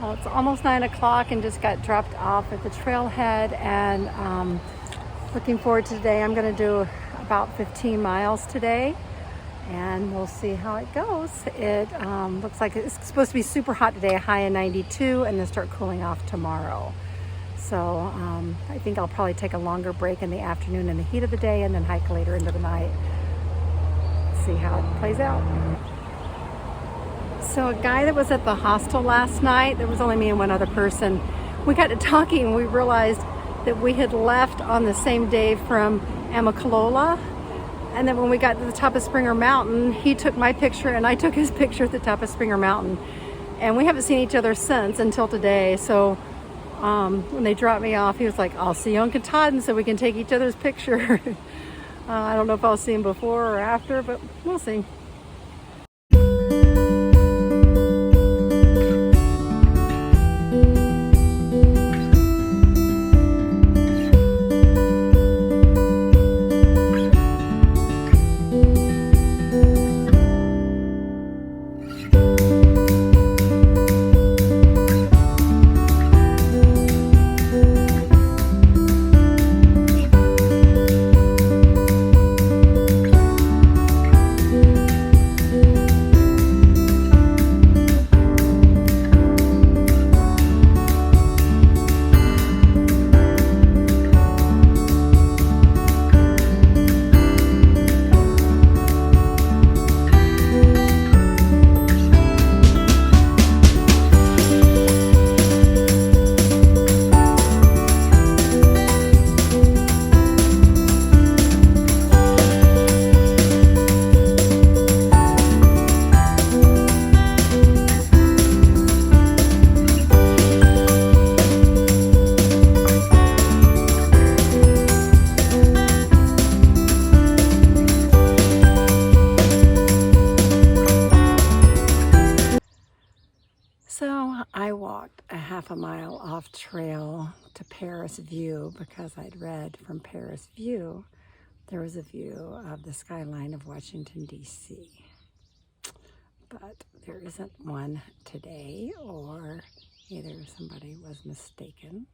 Well, it's almost 9 o'clock and just got dropped off at the trailhead, and looking forward to today. I'm going to do about 15 miles today, and we'll see how it goes. It looks like it's supposed to be super hot today, a high of 92, and then start cooling off tomorrow. So I think I'll probably take a longer break in the afternoon in the heat of the day and then hike later into the night. See how it plays out. So a guy that was at the hostel last night, there was only me and one other person, we got to talking and we realized that we had left on the same day from Amicalola. And then when we got to the top of Springer Mountain, he took my picture and I took his picture at the top of Springer Mountain. And we haven't seen each other since until today. So when they dropped me off, he was like, I'll see you on Katahdin so we can take each other's picture. I don't know if I'll see him before or after, but we'll see. I walked a half a mile off trail to Paris View because I'd read from Paris View there was a view of the skyline of Washington, D.C. But there isn't one today, or either somebody was mistaken.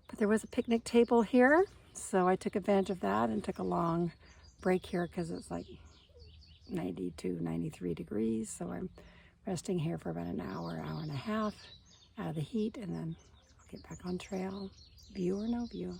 But there was a picnic table here, so I took advantage of that and took a long break here because it's like 92, 93 degrees, so I'm resting here for about an hour, hour and a half out of the heat, and then I'll get back on trail, view or no view.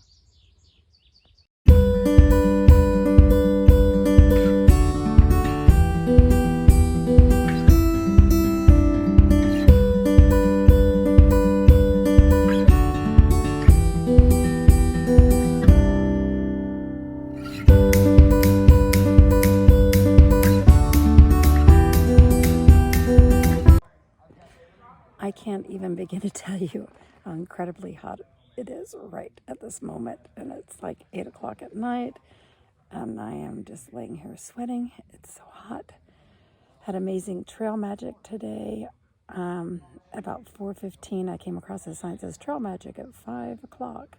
I can't even begin to tell you how incredibly hot it is right at this moment. And it's like 8 o'clock at night and I am just laying here sweating. It's so hot. Had amazing trail magic today. About 4:15 I came across a sign that says trail magic at 5 o'clock.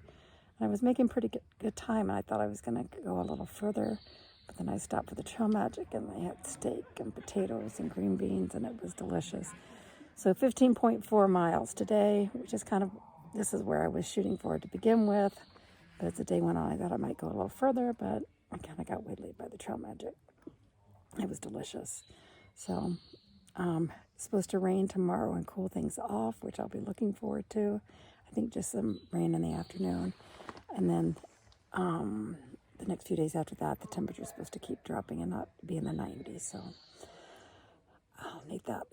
And I was making pretty good time, and I thought I was going to go a little further. But then I stopped for the trail magic and they had steak and potatoes and green beans, and it was delicious. So 15.4 miles today, which is kind of, this is where I was shooting for to begin with. But as the day went on, I thought I might go a little further, but I kind of got waylaid by the trail magic. It was delicious. So it's supposed to rain tomorrow and cool things off, which I'll be looking forward to. I think just some rain in the afternoon. And then the next few days after that, the temperature's supposed to keep dropping and not be in the 90s. So I'll need that,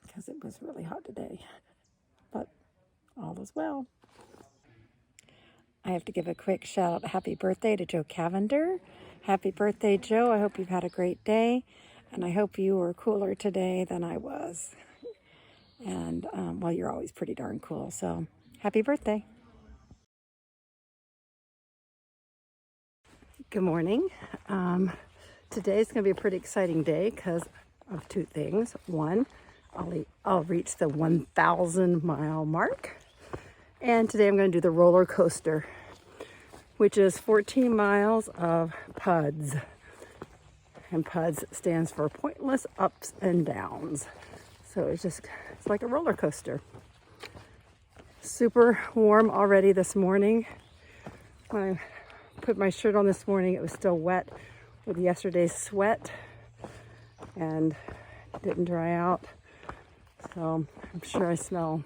because it was really hot today, but all is well. I have to give a quick shout out, happy birthday to Joe Cavender. Happy birthday, Joe. I hope you've had a great day, and I hope you were cooler today than I was. And well, you're always pretty darn cool, so happy birthday. Good morning. Today's going to be a pretty exciting day because of two things. One, I'll reach the 1,000 mile mark. And today I'm going to do the roller coaster, which is 14 miles of PUDs. And PUDs stands for pointless ups and downs. So it's like a roller coaster. super warm already this morning. When I put my shirt on this morning, it was still wet with yesterday's sweat and didn't dry out. So I'm sure I smell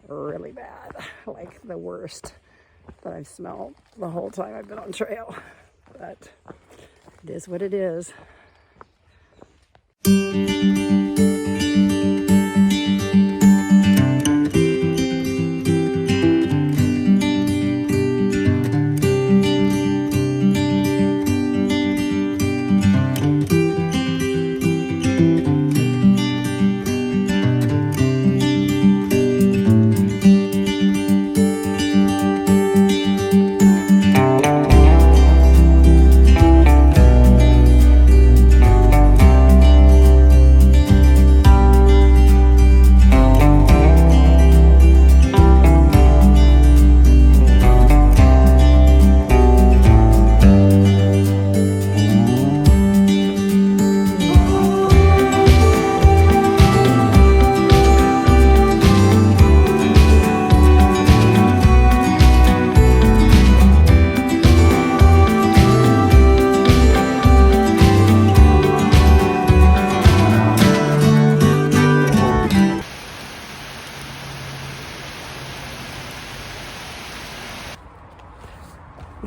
really bad, like the worst that I've smelled the whole time I've been on trail. But it is what it is.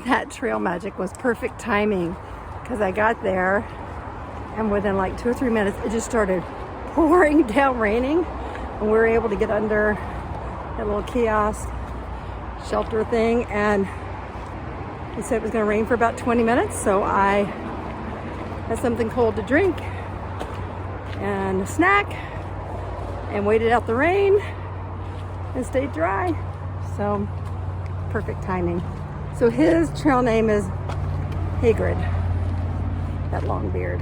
That trail magic was perfect timing because I got there and within like 2 or 3 minutes it just started pouring down raining, and we were able to get under that little kiosk shelter thing, and he said it was going to rain for about 20 minutes, so I had something cold to drink and a snack and waited out the rain and stayed dry. So perfect timing. So his trail name is Hagrid, that long beard.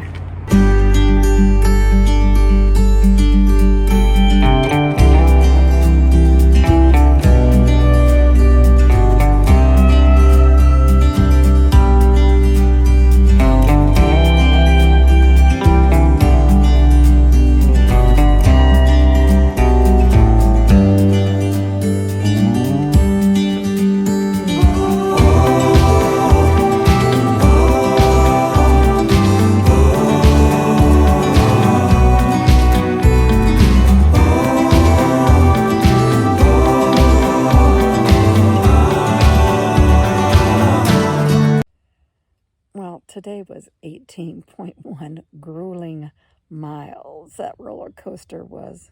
Today was 18.1 grueling miles. That roller coaster was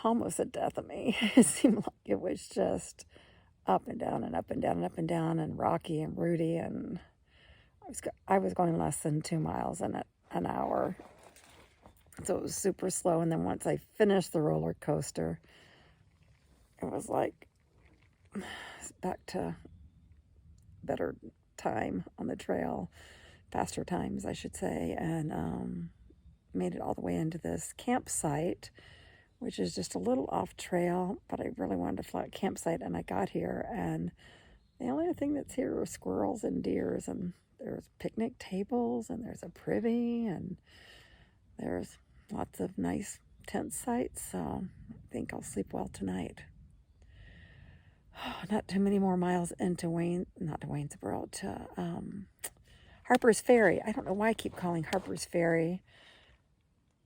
almost a death of me. It seemed like it was just up and down and up and down and up and down and rocky and rooty, and I was going less than 2 miles in an hour. So it was super slow, and then once I finished the roller coaster, it was like back to better time on the trail, faster times I should say, and made it all the way into this campsite, which is just a little off trail, but I really wanted a flat campsite, and I got here and the only thing that's here are squirrels and deers, and there's picnic tables and there's a privy and there's lots of nice tent sites, so I think I'll sleep well tonight. Not too many more miles into Waynesboro, to Harpers Ferry. I don't know why I keep calling Harpers Ferry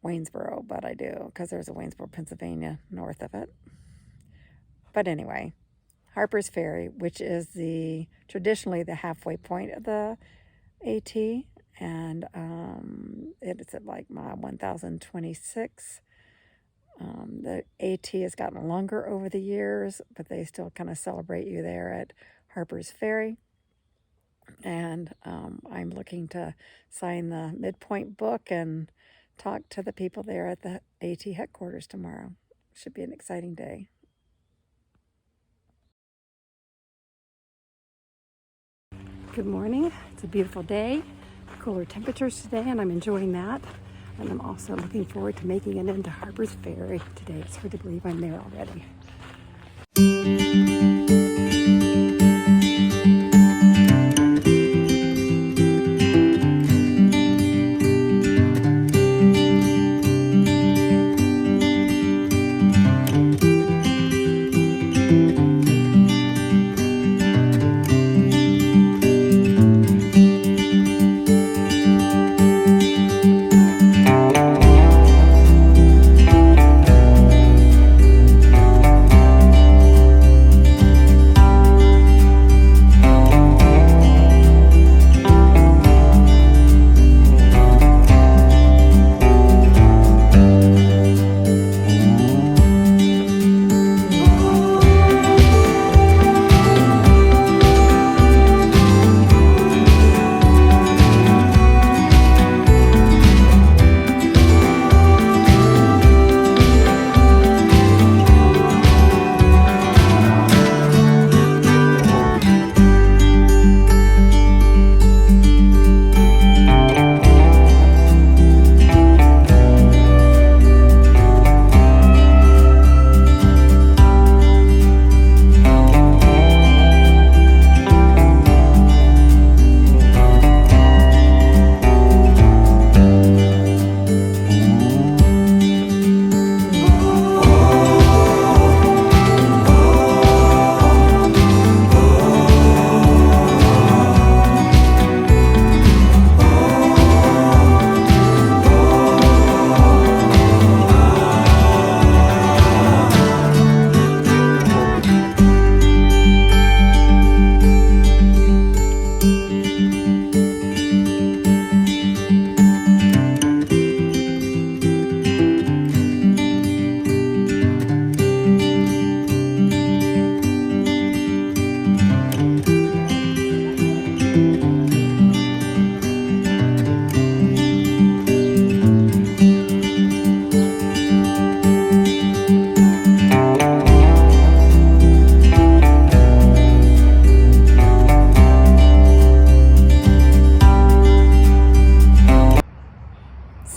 Waynesboro, but I do, because there's a Waynesboro, Pennsylvania north of it. But anyway, Harpers Ferry, which is traditionally the halfway point of the AT, and it's at like mile 1026. The AT has gotten longer over the years, but they still kind of celebrate you there at Harpers Ferry. And I'm looking to sign the midpoint book and talk to the people there at the AT headquarters tomorrow. Should be an exciting day. Good morning. It's a beautiful day. Cooler temperatures today, and I'm enjoying that. And I'm also looking forward to making it into Harpers Ferry today. It's hard to believe I'm there already.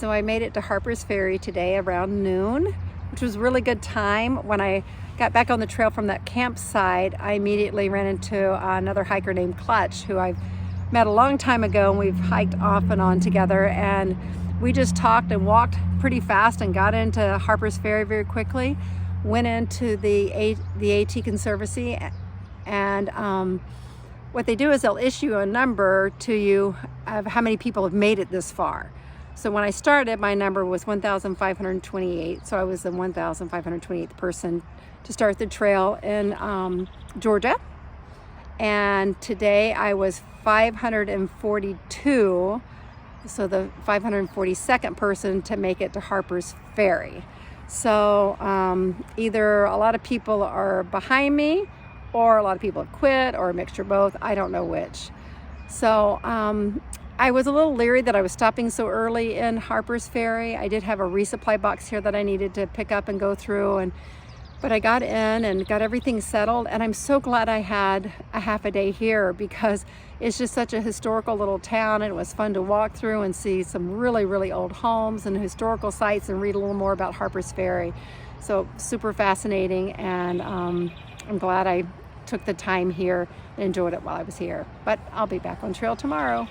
So I made it to Harpers Ferry today around noon, which was a really good time. When I got back on the trail from that campsite, I immediately ran into another hiker named Clutch, who I've met a long time ago, and we've hiked off and on together, and we just talked and walked pretty fast and got into Harpers Ferry very quickly, went into the AT Conservancy, and what they do is they'll issue a number to you of how many people have made it this far. So when I started, my number was 1,528, so I was the 1,528th person to start the trail in Georgia. And today I was 542, so the 542nd person to make it to Harpers Ferry. So either a lot of people are behind me, or a lot of people have quit, or a mixture of both. I don't know which. So I was a little leery that I was stopping so early in Harpers Ferry. I did have a resupply box here that I needed to pick up and go through, but I got in and got everything settled, and I'm so glad I had a half a day here, because it's just such a historical little town, and it was fun to walk through and see some really, really old homes and historical sites and read a little more about Harpers Ferry. So super fascinating, and I'm glad I took the time here and enjoyed it while I was here. But I'll be back on trail tomorrow.